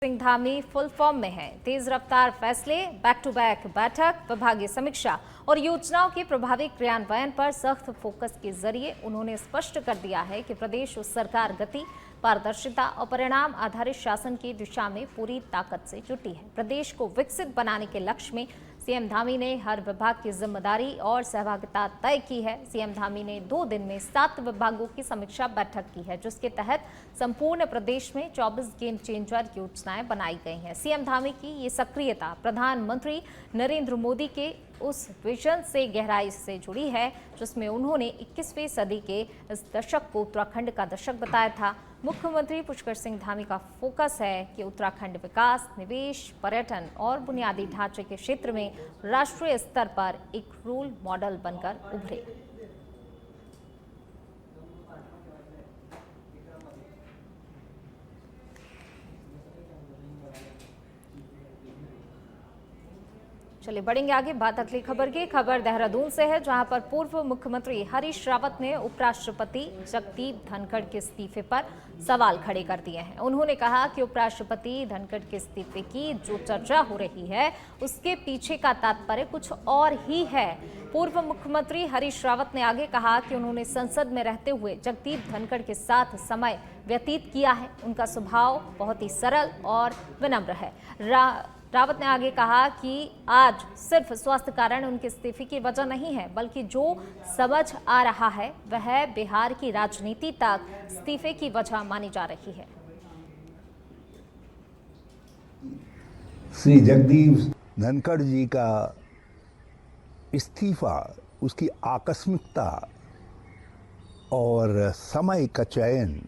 Singh Dhami full form में है। तेज रफ्तार फैसले, बैक टू बैक बैठक, विभागीय समीक्षा और योजनाओं के प्रभावी क्रियान्वयन पर सख्त फोकस के जरिए उन्होंने स्पष्ट कर दिया है कि प्रदेश सरकार गति, पारदर्शिता और परिणाम आधारित शासन की दिशा में पूरी ताकत से जुटी है। प्रदेश को विकसित बनाने के लक्ष्य में सीएम धामी ने हर विभाग की जिम्मेदारी और सहभागिता तय की है। सीएम धामी ने 2 दिन में 7 विभागों की समीक्षा बैठक की है, जिसके तहत संपूर्ण प्रदेश में 24 गेम चेंजर योजनाएं बनाई गई हैं। सीएम धामी की ये सक्रियता प्रधानमंत्री नरेंद्र मोदी के उस विजन से गहराई से जुड़ी है जिसमें उन्होंने 21वीं सदी के इस दशक को उत्तराखंड का दशक बताया था। मुख्यमंत्री पुष्कर सिंह धामी का फोकस है कि उत्तराखंड विकास, निवेश, पर्यटन और बुनियादी ढांचे के क्षेत्र में राष्ट्रीय स्तर पर एक रोल मॉडल बनकर उभरे। चलिए बढ़ेंगे आगे, बात अगली खबर की। खबर देहरादून से है, जहां पर पूर्व मुख्यमंत्री हरीश रावत ने उपराष्ट्रपति जगदीप धनखड़ के इस्तीफे पर सवाल खड़े कर दिए हैं। उन्होंने कहा कि उपराष्ट्रपति धनखड़ के इस्तीफे की जो चर्चा हो रही है उसके पीछे का तात्पर्य कुछ और ही है। पूर्व मुख्यमंत्री हरीश रावत ने आगे कहा कि उन्होंने संसद में रहते हुए जगदीप धनखड़ के साथ समय व्यतीत किया है। उनका स्वभाव बहुत ही सरल और विनम्र है। रावत ने आगे कहा कि आज सिर्फ स्वास्थ्य कारण उनके इस्तीफे की वजह नहीं है, बल्कि जो समझ आ रहा है वह बिहार की राजनीति तक इस्तीफे की वजह मानी जा रही है। श्री जगदीप धनखड़ जी का इस्तीफा, उसकी आकस्मिकता और समय का चयन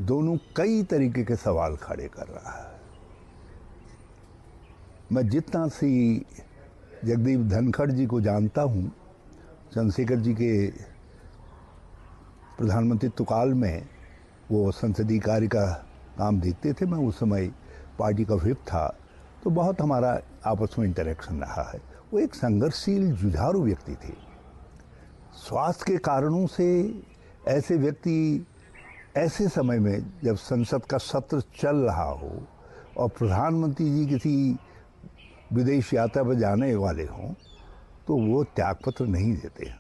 दोनों कई तरीके के सवाल खड़े कर रहा है। मैं जितना सी जगदीप धनखड़ जी को जानता हूँ, चंद्रशेखर जी के प्रधानमंत्रित्व काल में वो संसदीय कार्य का काम देखते थे। मैं उस समय पार्टी का व्हिप था, तो बहुत हमारा आपस में इंटरेक्शन रहा है। वो एक संघर्षशील जुझारू व्यक्ति थे। स्वास्थ्य के कारणों से ऐसे व्यक्ति ऐसे समय में जब संसद का सत्र चल रहा हो और प्रधानमंत्री जी किसी विदेश यात्रा पर जाने वाले हों तो वो त्यागपत्र नहीं देते।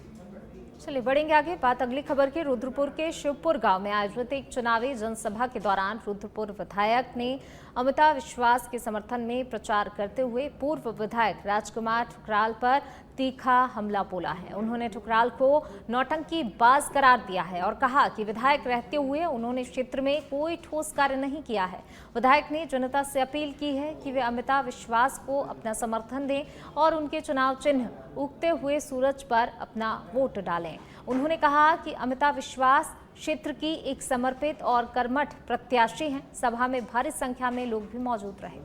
चलिए बढ़ेंगे आगे, बात अगली खबर की। रुद्रपुर के शिवपुर गांव में आयोजित एक चुनावी जनसभा के दौरान रुद्रपुर विधायक ने अमिता विश्वास के समर्थन में प्रचार करते हुए पूर्व विधायक राजकुमार ठुकराल पर तीखा हमला बोला है। उन्होंने ठुकराल को नौटंकीबाज करार दिया है और कहा कि विधायक रहते हुए उन्होंने क्षेत्र में कोई ठोस कार्य नहीं किया है। विधायक ने जनता से अपील की है कि वे अमिता विश्वास को अपना समर्थन दें और उनके चुनाव चिन्ह उगते हुए सूरज पर अपना वोट डालें। उन्होंने कहा कि अमिता विश्वास क्षेत्र की एक समर्पित और कर्मठ प्रत्याशी हैं। सभा में भारी संख्या में लोग भी मौजूद रहे।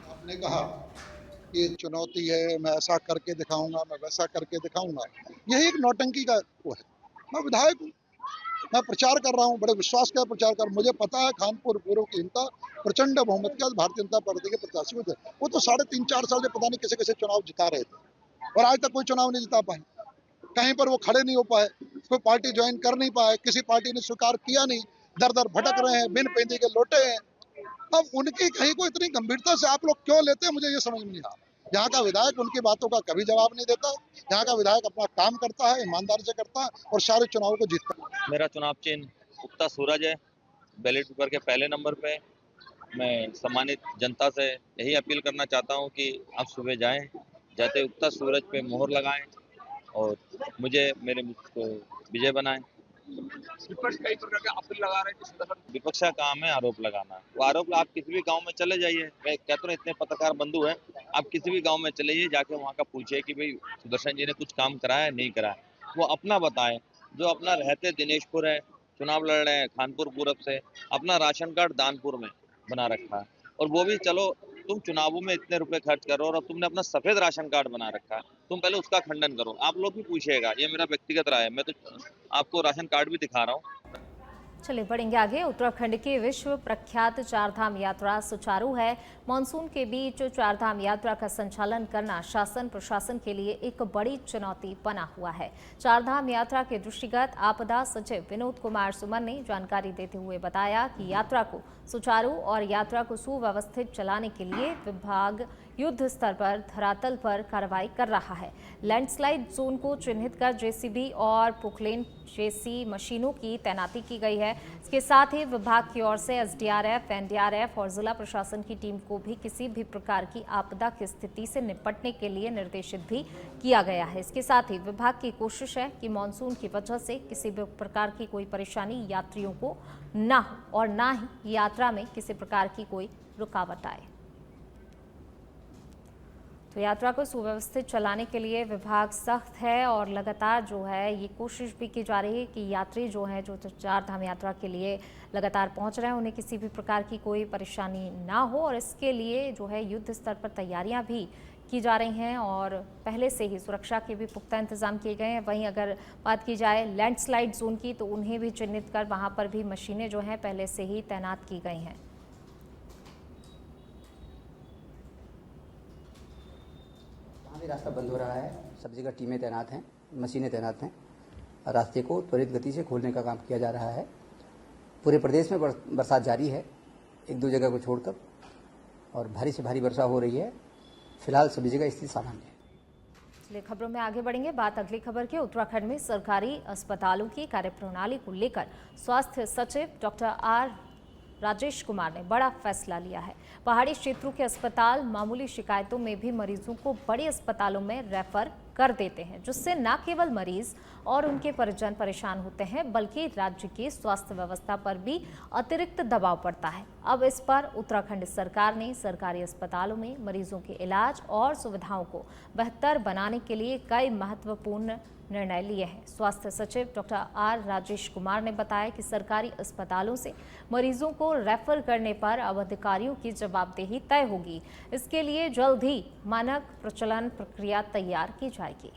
आपने कहा कि चुनौती है, मैं ऐसा करके दिखाऊंगा, मैं वैसा करके दिखाऊंगा, यही एक नौटंकी का वो है। मैं विधायक हूँ, मैं प्रचार कर रहा हूँ, बड़े विश्वास का प्रचार कर। मुझे पता है खानपुर पूर्व की जनता प्रचंड बहुमत के भारतीय जनता पार्टी के प्रत्याशी थे। वो तो 3.5-4 साल से पता नहीं कैसे कैसे चुनाव जिता रहे थे और आज तक कोई चुनाव नहीं जिता पाए। कहीं पर वो खड़े नहीं हो पाए, कोई पार्टी ज्वाइन कर नहीं पाए, किसी पार्टी ने स्वीकार किया नहीं, दर दर भटक रहे हैं, बिन पैंदी के लोटे हैं। अब उनकी कहीं को इतनी गंभीरता से आप लोग क्यों लेते हैं, मुझे ये समझ में नहीं आ रहा। यहाँ का विधायक उनकी बातों का कभी जवाब नहीं देता। यहाँ का विधायक अपना काम करता है, ईमानदारी से करता है और सारे चुनावों को जीतता है। मेरा चुनाव चिन्ह उगता सूरज है, बैलेट पेपर के पहले नंबर पे। मैं सम्मानित जनता से यही अपील करना चाहता हूँ कि आप सुबह जाएं, जाते उगता सूरज पे मोहर लगाएं और मेरे मुझको विजय बनाएं। विपक्ष कई प्रकार के आरोप लगा रहे हैं। विपक्ष का काम है आरोप लगाना। वो आरोप आप किसी भी गांव में चले जाइए, मैं कहता हूँ इतने पत्रकार बंधु हैं, आप किसी भी गांव में चले जाइए, जाके वहाँ का पूछिए कि भाई सुदर्शन जी ने कुछ काम कराया है नहीं कराया, वो अपना बताएं। जो अपना रहते दिनेशपुर है, चुनाव लड़ रहे हैं खानपुर पूरब से, अपना राशन कार्ड दानपुर में बना रखा है और वो भी चलो तुम चुनावों में इतने रुपए खर्च करो और तुमने अपना सफेद राशन कार्ड बना रखा है, तुम पहले उसका खंडन करो। आप लोग भी पूछिएगा, ये मेरा व्यक्तिगत राय है, मैं तो आपको राशन कार्ड भी दिखा रहा हूँ। चलिए बढ़ेंगे आगे। उत्तराखंड की विश्व प्रख्यात चारधाम यात्रा सुचारू है। मानसून के बीच चारधाम यात्रा का संचालन करना शासन प्रशासन के लिए एक बड़ी चुनौती बना हुआ है। चारधाम यात्रा के दृष्टिगत आपदा सचिव विनोद कुमार सुमन ने जानकारी देते हुए बताया कि यात्रा को सुचारू और यात्रा को सुव्यवस्थित चलाने के लिए विभाग युद्ध स्तर पर धरातल पर कार्रवाई कर रहा है। लैंडस्लाइड जोन को चिन्हित कर जेसीबी और पोकलेन जैसी मशीनों की तैनाती की गई है। इसके साथ ही विभाग की ओर से एसडीआरएफ, एनडीआरएफ और जिला प्रशासन की टीम को भी किसी भी प्रकार की आपदा की स्थिति से निपटने के लिए निर्देशित भी किया गया है। इसके साथ ही विभाग की कोशिश है कि मानसून की वजह से किसी भी प्रकार की कोई परेशानी यात्रियों को न हो और न ही यात्रा में किसी प्रकार की कोई रुकावट आए। तो यात्रा को सुव्यवस्थित चलाने के लिए विभाग सख्त है और लगातार जो है ये कोशिश भी की जा रही है कि यात्री जो हैं जो चारधाम यात्रा के लिए लगातार पहुंच रहे हैं उन्हें किसी भी प्रकार की कोई परेशानी ना हो, और इसके लिए जो है युद्ध स्तर पर तैयारियां भी की जा रही हैं और पहले से ही सुरक्षा के भी पुख्ता इंतजाम किए गए हैं। वहीं अगर बात की जाए लैंडस्लाइड जोन की तो उन्हें भी चिन्हित कर वहाँ पर भी मशीनें जो हैं पहले से ही तैनात की गई हैं। भी रास्ता बंद हो रहा है, सब जगह टीमें तैनात हैं, मशीनें तैनात हैं। रास्ते को त्वरित गति से खोलने का काम किया जा रहा है। पूरे प्रदेश में बरसात जारी है, एक दो जगह को छोड़कर, और भारी से भारी वर्षा हो रही है। फिलहाल सभी जगह स्थिति सामान्य है। चलिए खबरों में आगे बढ़ेंगे। बात अगली खबर की। उत्तराखंड में सरकारी अस्पतालों की कार्यप्रणाली को लेकर स्वास्थ्य सचिव डॉक्टर आर राजेश कुमार ने बड़ा फैसला लिया है। पहाड़ी क्षेत्रों के अस्पताल मामूली शिकायतों में भी मरीजों को बड़े अस्पतालों में रेफर कर देते हैं, जिससे न केवल मरीज और उनके परिजन परेशान होते हैं बल्कि राज्य की स्वास्थ्य व्यवस्था पर भी अतिरिक्त दबाव पड़ता है। अब इस पर उत्तराखंड सरकार ने सरकारी अस्पतालों में मरीजों के इलाज और सुविधाओं को बेहतर बनाने के लिए कई महत्वपूर्ण निर्णय लिए हैं। स्वास्थ्य सचिव डॉक्टर आर राजेश कुमार ने बताया कि सरकारी अस्पतालों से मरीजों को रेफर करने पर अब अधिकारियों की जवाबदेही तय होगी। इसके लिए जल्द ही मानक प्रचलन प्रक्रिया तैयार की जाएगी।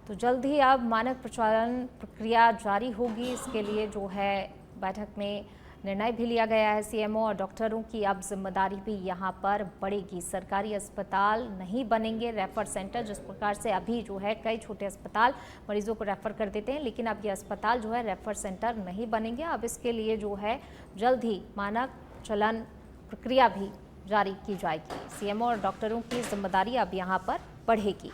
तो जल्द ही अब मानक प्रचलन प्रक्रिया जारी होगी। इसके लिए जो है बैठक में निर्णय भी लिया गया है। सीएमओ और डॉक्टरों की अब जिम्मेदारी भी यहाँ पर बढ़ेगी। सरकारी अस्पताल नहीं बनेंगे रेफर सेंटर, जिस प्रकार से अभी जो है कई छोटे अस्पताल मरीजों को रेफर कर देते हैं, लेकिन अब ये अस्पताल जो है रेफर सेंटर नहीं बनेंगे। अब इसके लिए जो है जल्द ही मानक चलन प्रक्रिया भी जारी की जाएगी। सीएमओ और डॉक्टरों की जिम्मेदारी अब यहाँ पर बढ़ेगी।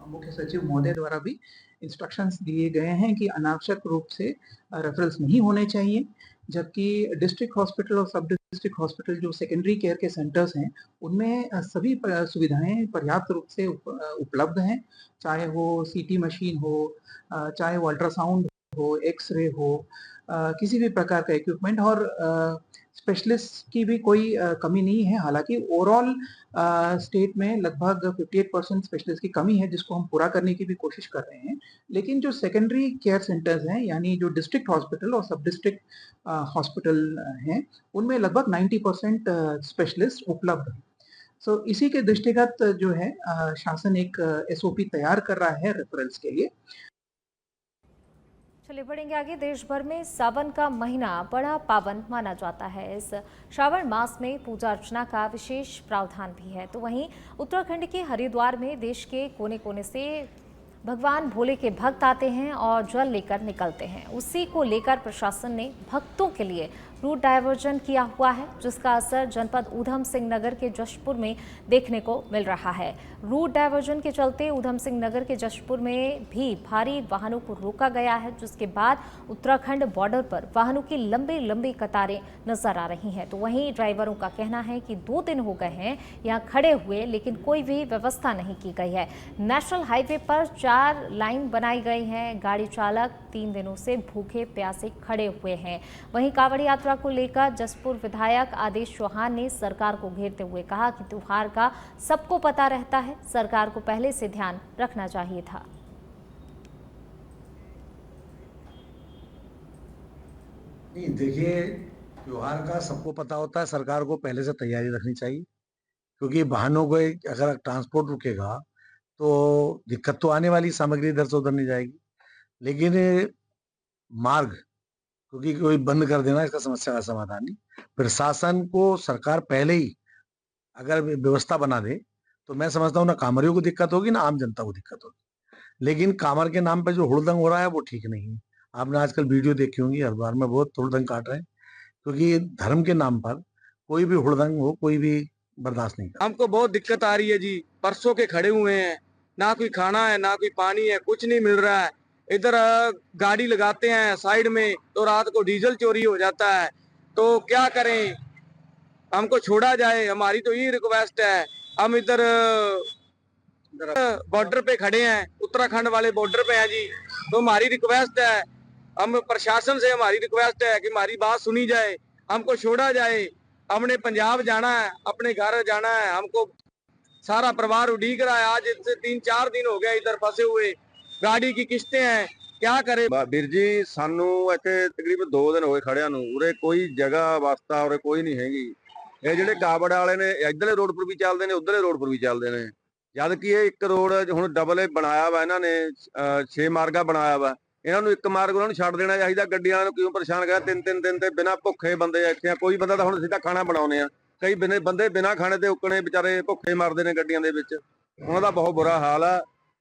मुख्य सचिव महोदय द्वारा भी इंस्ट्रक्शंस दिए गए हैं कि अनावश्यक रूप से रेफरल्स नहीं होने चाहिए, जबकि डिस्ट्रिक्ट हॉस्पिटल और सब डिस्ट्रिक्ट हॉस्पिटल जो सेकेंडरी केयर के सेंटर्स हैं उनमें सभी सुविधाएं पर्याप्त रूप से उपलब्ध हैं, चाहे वो सीटी मशीन हो, चाहे वो अल्ट्रासाउंड हो, एक्सरे हो, किसी भी प्रकार का इक्विपमेंट, और स्पेशलिस्ट की भी कोई कमी नहीं है। हालांकि ओवरऑल स्टेट में लगभग 58% स्पेशलिस्ट की कमी है, जिसको हम पूरा करने की भी कोशिश कर रहे हैं। लेकिन जो सेकेंडरी केयर सेंटर्स हैं, यानी जो डिस्ट्रिक्ट हॉस्पिटल और सब डिस्ट्रिक्ट हॉस्पिटल हैं, उनमें लगभग 90% स्पेशलिस्ट उपलब्ध हैं। सो इसी के दृष्टिगत जो है शासन एक एसओपी तैयार कर रहा है रेफरल्स के लिए। चलिए बढ़ेंगे आगे। देश भर में सावन का महीना बड़ा पावन माना जाता है। इस श्रावण मास में पूजा अर्चना का विशेष प्रावधान भी है। तो वहीं उत्तराखंड के हरिद्वार में देश के कोने कोने से भगवान भोले के भक्त आते हैं और जल लेकर निकलते हैं। उसी को लेकर प्रशासन ने भक्तों के लिए रूट डायवर्जन किया हुआ है, जिसका असर जनपद ऊधम सिंह नगर के जशपुर में देखने को मिल रहा है। रूट डायवर्जन के चलते ऊधम सिंह नगर के जशपुर में भी भारी वाहनों को रोका गया है, जिसके बाद उत्तराखंड बॉर्डर पर वाहनों की लंबी लंबी कतारें नजर आ रही हैं। तो वहीं ड्राइवरों का कहना है कि 2 दिन हो गए हैं यहाँ खड़े हुए, लेकिन कोई भी व्यवस्था नहीं की गई है। नेशनल हाईवे पर 4 लाइन बनाई गई हैं। गाड़ी चालक 3 दिनों से भूखे प्यासे खड़े हुए हैं। वहीं कांवड़ यात्रा को लेकर जसपुर विधायक आदेश चौहान ने सरकार को घेरते हुए कहा कि त्योहार का सबको पता रहता है, सरकार को पहले से ध्यान रखना चाहिए था। नहीं, देखिए, त्योहार का सबको पता होता है, सरकार को पहले से तैयारी रखनी चाहिए, क्योंकि वाहनों को अगर ट्रांसपोर्ट रुकेगा तो दिक्कत तो आने वाली, सामग्री इधर से उधर नहीं जाएगी। लेकिन मार्ग, क्योंकि कोई बंद कर देना इसका समस्या का समाधान नहीं। प्रशासन को सरकार पहले ही अगर व्यवस्था बना दे तो मैं समझता हूँ ना कांवरियों को दिक्कत होगी ना आम जनता को दिक्कत होगी। लेकिन कांवर के नाम पर जो हुड़दंग हो रहा है वो ठीक नहीं है। आपने आजकल वीडियो देखी होंगी, हरिद्वार में बहुत हुड़दंग काट रहे हैं, क्योंकि धर्म के नाम पर कोई भी हुड़दंग हो, कोई भी बर्दाश्त नहीं कर। हमको बहुत दिक्कत आ रही है जी, परसों के खड़े हुए हैं, ना कोई खाना है ना कोई पानी है, कुछ नहीं मिल रहा है। इधर गाड़ी लगाते हैं साइड में तो रात को डीजल चोरी हो जाता है, तो क्या करें, हमको छोड़ा जाए, हमारी तो ये रिक्वेस्ट है। हम इधर बॉर्डर पे खड़े हैं, उत्तराखंड वाले बॉर्डर पे हैं जी, तो हमारी रिक्वेस्ट है, हम प्रशासन से हमारी रिक्वेस्ट है कि हमारी बात सुनी जाए, हमको छोड़ा जाए। हमने पंजाब जाना है, अपने घर जाना है, हमको सारा परिवार उड़ीक रहा है। आज से 3-4 दिन हो गए इधर फंसे हुए, गाड़ी की किस्तें हैं, क्या करे। ਵੀਰ ਜੀ ਸਾਨੂੰ ਇੱਥੇ ਤਕਰੀਬਨ 2 ਦਿਨ ਹੋਏ ਖੜਿਆਂ ਨੂੰ, ਉਰੇ ਕੋਈ ਜਗ੍ਹਾ ਵਾਸਤਾ ਉਰੇ ਕੋਈ ਨਹੀਂ ਹੈਗੀ। ਇਹ ਜਿਹੜੇ ਕਾਬੜ ਵਾਲੇ ਨੇ ਇੱਧਰਲੇ ਰੋਡ ਪਰ ਵੀ ਚੱਲਦੇ ਨੇ, ਉੱਧਰਲੇ ਰੋਡ ਪਰ ਵੀ ਚੱਲਦੇ ਨੇ, ਜਦ ਕਿ ਇਹ ਇੱਕ ਰੋਡ ਹੁਣ ਡਬਲ ਬਣਾਇਆ ਵਾ ਇਹਨਾਂ ਨੇ, 6 ਮਾਰਗਾ ਬਣਾਇਆ ਵਾ। ਇਹਨਾਂ ਨੂੰ ਇੱਕ ਮਾਰਗ ਉਹਨਾਂ ਨੂੰ ਛੱਡ ਦੇਣਾ ਚਾਹੀਦਾ। ਗੱਡੀਆਂ ਨੂੰ ਕਿਉਂ ਪਰੇਸ਼ਾਨ ਕਰ 3-3 ਦਿਨ ਤੇ ਬਿਨਾਂ ਭੁੱਖੇ ਬੰਦੇ ਇੱਥੇ ਆ। ਕੋਈ ਬੰਦਾ ਤਾਂ ਹੁਣ ਸਿੱਧਾ ਖਾਣਾ ਬਣਾਉਨੇ ਆ, ਕਈ ਬੰਦੇ ਬਿਨਾਂ ਖਾਣੇ ਤੇ ਉੱਕਣੇ ਵਿਚਾਰੇ ਭੁੱਖੇ ਮਰਦੇ ਨੇ ਗੱਡੀਆਂ ਦੇ ਵਿੱਚ, ਉਹਨਾਂ ਦਾ ਬਹੁਤ बुरा हाल है।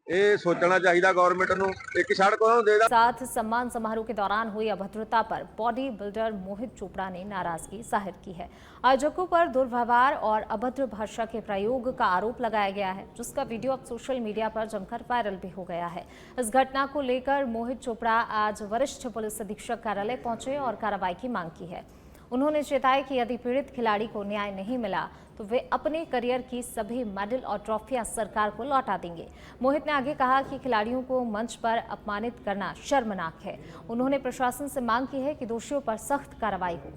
ये सोचना चाहिए गवर्नमेंट ਨੂੰ, एक सड़क ਉਹਨਾਂ ਨੂੰ ਦੇ ਦਾ। साथ सम्मान समारोह के दौरान हुई अभद्रता पर बॉडी बिल्डर मोहित चोपड़ा ने नाराजगी जाहिर की है। आयोजकों पर दुर्व्यवहार और अभद्र भाषा के प्रयोग का आरोप लगाया गया है, जिसका वीडियो अब सोशल मीडिया पर जमकर वायरल भी हो गया है। इस घटना को लेकर मोहित चोपड़ा आज वरिष्ठ पुलिस अधीक्षक कार्यालय पहुंचे और कार्रवाई की मांग की है। उन्होंने चेताया कि यदि पीड़ित खिलाड़ी को न्याय नहीं मिला तो वे अपने करियर की सभी मेडल और ट्रॉफियां सरकार को लौटा देंगे। मोहित ने आगे कहा कि खिलाड़ियों को मंच पर अपमानित करना शर्मनाक है। उन्होंने प्रशासन से मांग की है कि दोषियों पर सख्त कार्रवाई हो।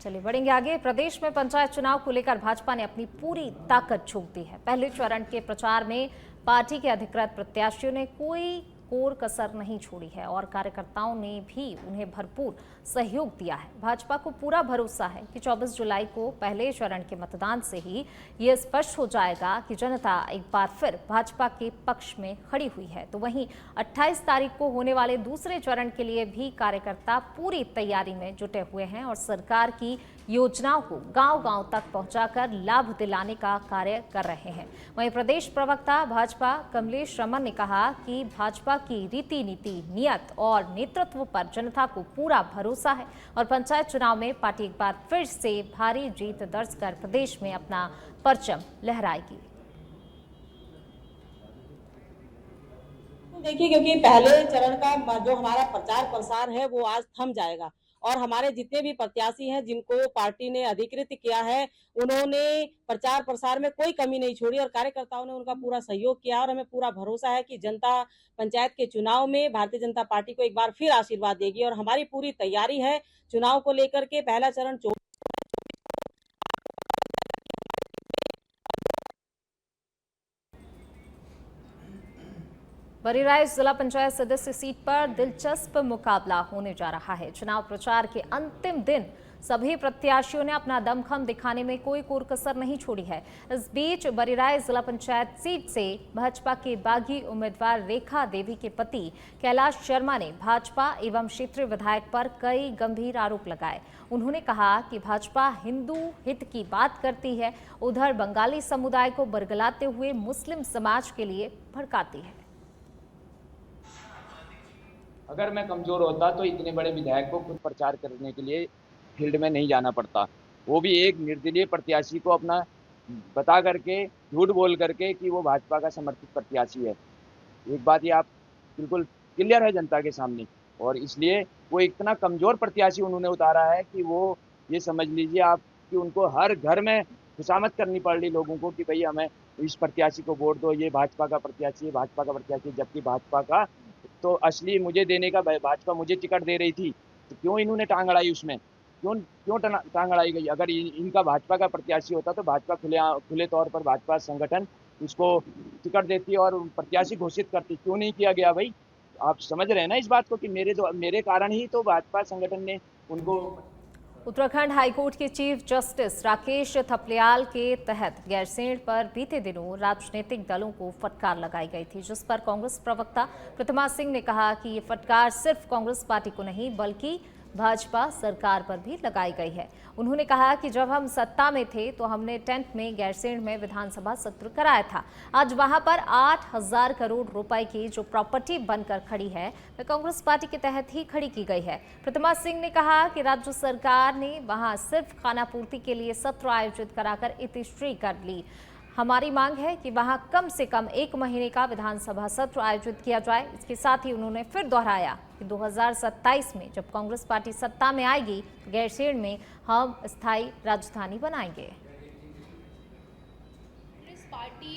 चलिए बढ़ेंगे आगे। प्रदेश में पंचायत चुनाव को लेकर भाजपा ने अपनी पूरी ताकत झोंक दी है। पहले चरण के प्रचार में पार्टी के अधिकृत प्रत्याशियों ने कोई कोर कसर नहीं छोड़ी है और कार्यकर्ताओं ने भी उन्हें भरपूर सहयोग दिया है। भाजपा को पूरा भरोसा है कि 24 जुलाई को पहले चरण के मतदान से ही ये स्पष्ट हो जाएगा कि जनता एक बार फिर भाजपा के पक्ष में खड़ी हुई है। तो वहीं 28 तारीख को होने वाले दूसरे चरण के लिए भी कार्यकर्ता पूरी तैयारी में जुटे हुए हैं और सरकार की योजनाओं को गांव-गांव तक पहुंचाकर लाभ दिलाने का कार्य कर रहे हैं। वहीं प्रदेश प्रवक्ता भाजपा कमलेश रमन ने कहा कि भाजपा की रीति नीति, नियत और नेतृत्व पर जनता को पूरा भरोसा है और पंचायत चुनाव में पार्टी एक बार फिर से भारी जीत दर्ज कर प्रदेश में अपना परचम लहराएगी। देखिए, क्योंकि पहले चरण का जो हमारा प्रचार प्रसार है वो आज थम जाएगा और हमारे जितने भी प्रत्याशी हैं जिनको पार्टी ने अधिकृत किया है, उन्होंने प्रचार प्रसार में कोई कमी नहीं छोड़ी और कार्यकर्ताओं ने उनका पूरा सहयोग किया और हमें पूरा भरोसा है कि जनता पंचायत के चुनाव में भारतीय जनता पार्टी को एक बार फिर आशीर्वाद देगी और हमारी पूरी तैयारी है चुनाव को लेकर के। पहला चरण बरीराइज जिला पंचायत सदस्य सीट पर दिलचस्प मुकाबला होने जा रहा है। चुनाव प्रचार के अंतिम दिन सभी प्रत्याशियों ने अपना दमखम दिखाने में कोई कोर कसर नहीं छोड़ी है। इस बीच बरीराइज जिला पंचायत सीट से भाजपा के बागी उम्मीदवार रेखा देवी के पति कैलाश शर्मा ने भाजपा एवं क्षेत्रीय विधायक पर कई गंभीर आरोप लगाए। उन्होंने कहा कि भाजपा हिंदू हित की बात करती है, उधर बंगाली समुदाय को बरगलाते हुए मुस्लिम समाज के लिए भड़काती है। अगर मैं कमजोर होता तो इतने बड़े विधायक को खुद प्रचार करने के लिए फील्ड में नहीं जाना पड़ता, वो भी एक निर्दलीय प्रत्याशी को अपना बता करके, झूठ बोल करके कि वो भाजपा का समर्थित प्रत्याशी है। एक बात ये आप बिल्कुल क्लियर है जनता के सामने, और इसलिए वो इतना कमजोर प्रत्याशी उन्होंने उतारा है कि वो ये समझ लीजिए आप कि उनको हर घर में खुशामद करनी पड़ रही लोगों को कि भाई हमें इस प्रत्याशी को वोट दो, ये भाजपा का प्रत्याशी है, भाजपा का प्रत्याशी, जबकि भाजपा का तो असली मुझे देने का, भाजपा मुझे टिकट दे रही थी, तो क्यों इन्होंने टांग अड़ाई उसमें, क्यों टांग अड़ाई गई। अगर इनका भाजपा का प्रत्याशी होता तो भाजपा खुले तौर पर भाजपा संगठन उसको टिकट देती और प्रत्याशी घोषित करती, क्यों नहीं किया गया भाई। आप समझ रहे हैं ना इस बात को कि मेरे कारण ही तो भाजपा संगठन ने उनको। उत्तराखंड हाईकोर्ट के चीफ जस्टिस राकेश थपलियाल के तहत गैरसैंण पर बीते दिनों राजनीतिक दलों को फटकार लगाई गई थी, जिस पर कांग्रेस प्रवक्ता प्रतिमा सिंह ने कहा कि ये फटकार सिर्फ कांग्रेस पार्टी को नहीं बल्कि भाजपा सरकार पर भी लगाई गई है। उन्होंने कहा कि जब हम सत्ता में थे तो हमने टेंट में गैरसैंण में विधानसभा सत्र कराया था। आज वहां पर 8,000 करोड़ रुपए की जो प्रॉपर्टी बनकर खड़ी है वह कांग्रेस पार्टी के तहत ही खड़ी की गई है। प्रतिमा सिंह ने कहा कि राज्य सरकार ने वहां सिर्फ खानापूर्ति के लिए सत्र आयोजित कराकर इतिश्री कर ली। हमारी मांग है कि वहां कम से कम 1 महीने का विधानसभा सत्र आयोजित किया जाए। इसके साथ ही उन्होंने फिर दोहराया कि 2027 में जब कांग्रेस पार्टी सत्ता में आएगी तो गैरसैंण में हम स्थायी राजधानी बनाएंगे। पार्टी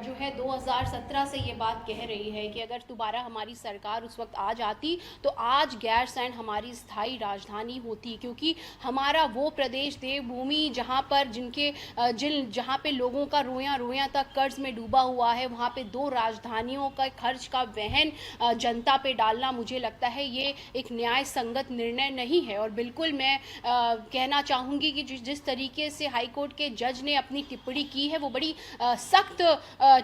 जो है 2017 से ये बात कह रही है कि अगर दोबारा हमारी सरकार उस वक्त आ जाती तो आज गैरसैंण हमारी स्थायी राजधानी होती, क्योंकि हमारा वो प्रदेश देवभूमि जहाँ पर जहाँ पे लोगों का रोया तक कर्ज में डूबा हुआ है, वहाँ पे 2 राजधानियों का खर्च का वहन जनता पे डालना मुझे लगता है ये एक न्याय संगत निर्णय नहीं है। और बिल्कुल मैं कहना चाहूँगी कि जिस तरीके से हाईकोर्ट के जज ने अपनी टिप्पणी की है वो बड़ी सख्त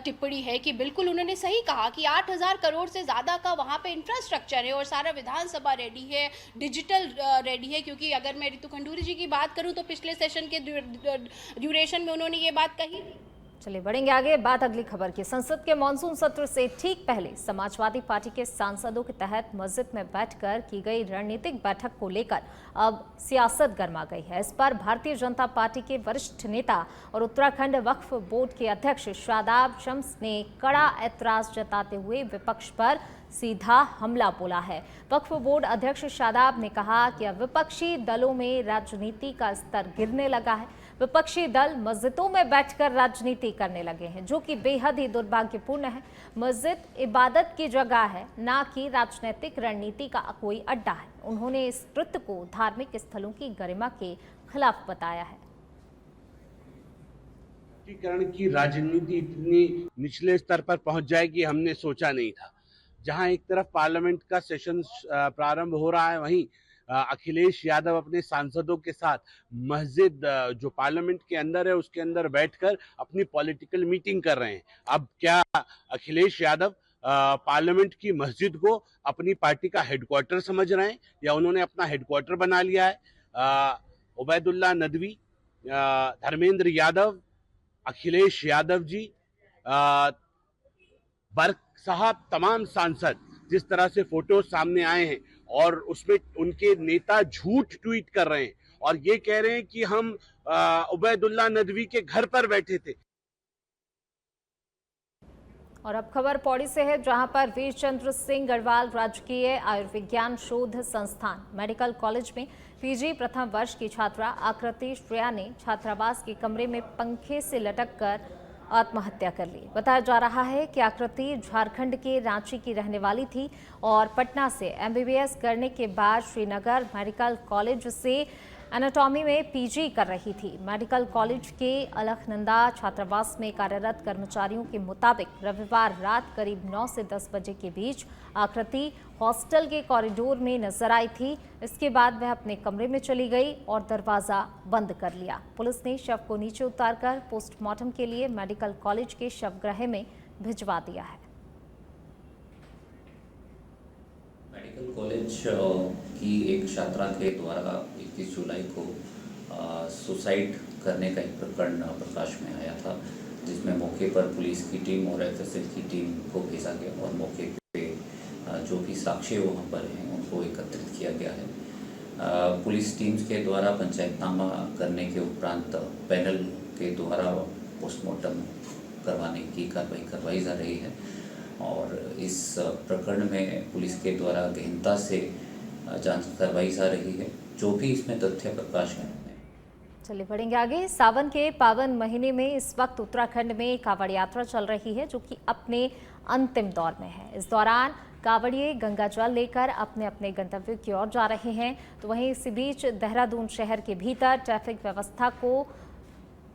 टिप्पणी है कि बिल्कुल उन्होंने सही कहा कि 8,000 करोड़ से ज़्यादा का वहाँ पे इंफ्रास्ट्रक्चर है और सारा विधानसभा रेडी है, डिजिटल रेडी है। क्योंकि अगर मैं रितु खंडूरी जी की बात करूँ तो पिछले सेशन के ड्यूरेशन में उन्होंने ये बात कही। चलिए बढ़ेंगे आगे। बात अगली खबर की। संसद के मानसून सत्र से ठीक पहले समाजवादी पार्टी के सांसदों के तहत मस्जिद में बैठकर की गई रणनीतिक बैठक को लेकर अब सियासत गर्मा गई है। इस पर भारतीय जनता पार्टी के वरिष्ठ नेता और उत्तराखंड वक्फ बोर्ड के अध्यक्ष शादाब शम्स ने कड़ा ऐतराज जताते हुए विपक्ष पर सीधा हमला बोला है। वक्फ बोर्ड अध्यक्ष शादाब ने कहा कि अब विपक्षी दलों में राजनीति का स्तर गिरने लगा है। विपक्षी दल मस्जिदों में बैठकर राजनीति करने लगे हैं, जो कि बेहद ही दुर्भाग्यपूर्ण है। मस्जिद इबादत की जगह है, ना कि राजनीतिक रणनीति का कोई अड्डा है। उन्होंने इस कृत्य को धार्मिक स्थलों की गरिमा के खिलाफ बताया है। की राजनीति इतनी निचले स्तर पर पहुंच जाएगी हमने सोचा नहीं था। जहां एक तरफ पार्लियामेंट का सेशन प्रारंभ हो रहा है, वहीं अखिलेश यादव अपने सांसदों के साथ मस्जिद जो पार्लियामेंट के अंदर है उसके अंदर बैठकर अपनी पॉलिटिकल मीटिंग कर रहे हैं। अब क्या अखिलेश यादव पार्लियामेंट की मस्जिद को अपनी पार्टी का हेडक्वार्टर समझ रहे हैं या उन्होंने अपना हेडक्वार्टर बना लिया है? उबैदुल्ला नदवी, धर्मेंद्र यादव, अखिलेश यादव जी, बर्क साहब, तमाम सांसद जिस तरह से फोटो सामने आए हैं और उसमें उनके नेता झूठ ट्वीट कर रहे हैं और ये कह रहे हैं कि हम उबैदुल्ला नदवी के घर पर बैठे थे। और अब खबर पौड़ी से है, जहां पर वीरचंद्र सिंह गढ़वाल राजकीय आयुर्विज्ञान शोध संस्थान मेडिकल कॉलेज में पीजी प्रथम वर्ष की छात्रा आकृति श्रेया ने छात्रावास के कमरे में पंखे से लटककर आत्महत्या कर ली। बताया जा रहा है कि आकृति झारखंड के रांची की रहने वाली थी और पटना से एमबीबीएस करने के बाद श्रीनगर मेडिकल कॉलेज से एनाटॉमी में पीजी कर रही थी। मेडिकल कॉलेज के अलखनंदा छात्रावास में कार्यरत कर्मचारियों के मुताबिक रविवार रात करीब 9 से 10 बजे के बीच आकृति हॉस्टल के कॉरिडोर में नजर आई थी। इसके बाद वह अपने कमरे में चली गई और दरवाजा बंद कर लिया। पुलिस ने शव को नीचे उतारकर पोस्टमार्टम के लिए मेडिकल कॉलेज के शवगृह में भिजवा दिया है। मेडिकल कॉलेज की एक छात्रा के द्वारा 21 जुलाई को सुसाइड करने का एक प्रकरण प्रकाश में आया था, जिसमें मौके पर पुलिस की टीम और एफएसएल की टीम को भेजा गया और मौके पे जो भी साक्ष्य वहाँ पर हैं उनको एकत्रित किया गया है। पुलिस टीम्स के द्वारा पंचायतनामा करने के उपरांत पैनल के द्वारा पोस्टमार्टम करवाने की कार्रवाई करवाई जा रही है और इस प्रकरण में पुलिस के द्वारा गहनता से जांच करवाई जा रही है। जो भी इसमें तथ्य प्रकाश है। चलिए बढ़ेंगे आगे। सावन के पावन महीने में इस वक्त उत्तराखंड में कांवड़ यात्रा चल रही है, जो कि अपने अंतिम दौर में है। इस दौरान कांवड़िए गंगा जल लेकर अपने अपने गंतव्य की ओर जा रहे हैं। तो वहीं इसी बीच देहरादून शहर के भीतर ट्रैफिक व्यवस्था को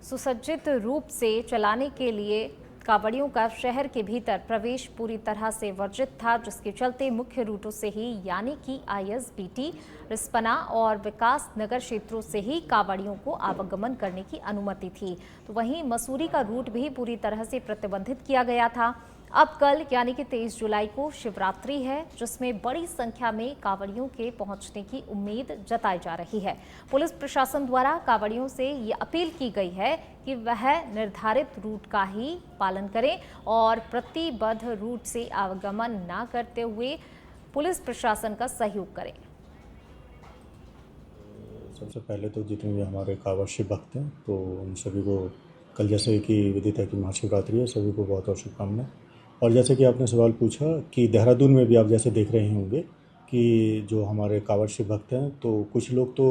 सुसज्जित रूप से चलाने के लिए कांवड़ियों का शहर के भीतर प्रवेश पूरी तरह से वर्जित था, जिसके चलते मुख्य रूटों से ही यानी कि ISBT, रिस्पना और विकास नगर क्षेत्रों से ही कांवड़ियों को आवागमन करने की अनुमति थी। तो वहीं मसूरी का रूट भी पूरी तरह से प्रतिबंधित किया गया था। अब कल यानी कि 23 जुलाई को शिवरात्रि है, जिसमें बड़ी संख्या में कांवड़ियों के पहुंचने की उम्मीद जताई जा रही है। पुलिस प्रशासन द्वारा कांवड़ियों से ये अपील की गई है कि वह निर्धारित रूट का ही पालन करें और प्रतिबद्ध रूट से आवागमन न करते हुए पुलिस प्रशासन का सहयोग करें। सबसे पहले तो जितने भी हमारे कांवड़ शिव भक्त हैं, तो उन सभी को कल जैसे कि विदित है कि महाशिवरात्रि है, सभी को बहुत बहुत शुभकामनाएं। और जैसे कि आपने सवाल पूछा कि देहरादून में भी आप जैसे देख रहे होंगे कि जो हमारे कांवड़ शिव भक्त हैं, तो कुछ लोग तो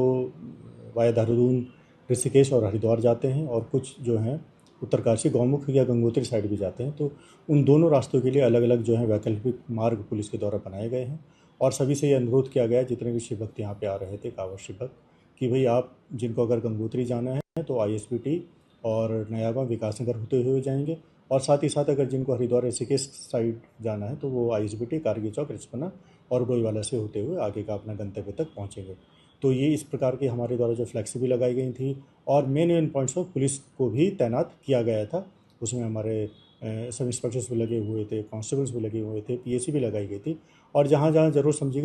वाया देहरादून ऋषिकेश और हरिद्वार जाते हैं और कुछ जो हैं उत्तरकाशी गौमुख या गंगोत्री साइड भी जाते हैं। तो उन दोनों रास्तों के लिए अलग अलग जो है वैकल्पिक मार्ग पुलिस के द्वारा बनाए गए हैं और सभी से ये अनुरोध किया गया है, जितने भी शिव भक्त यहाँ पे आ रहे थे कांवड़ शिव भक्त, कि भाई आप जिनको अगर गंगोत्री जाना है तो ISBT और नयागांव विकासनगर होते हुए जाएंगे, और साथ ही साथ अगर जिनको हरिद्वार ऋषिकेश साइड जाना है तो वो ISBT, कारगिल चौक, रिस्पना और डोईवाला से होते हुए आगे का अपना गंतव्य तक पहुँचेंगे। तो ये इस प्रकार की हमारे द्वारा जो फ्लैक्स भी लगाई गई थी और मेन पॉइंट्स पर पुलिस को भी तैनात किया गया था। उसमें हमारे सब इंस्पेक्टर्स भी लगे हुए थे, कांस्टेबल्स भी लगे हुए थे, PSC भी लगाई गई थी और जहाँ जहाँ जरूर समझी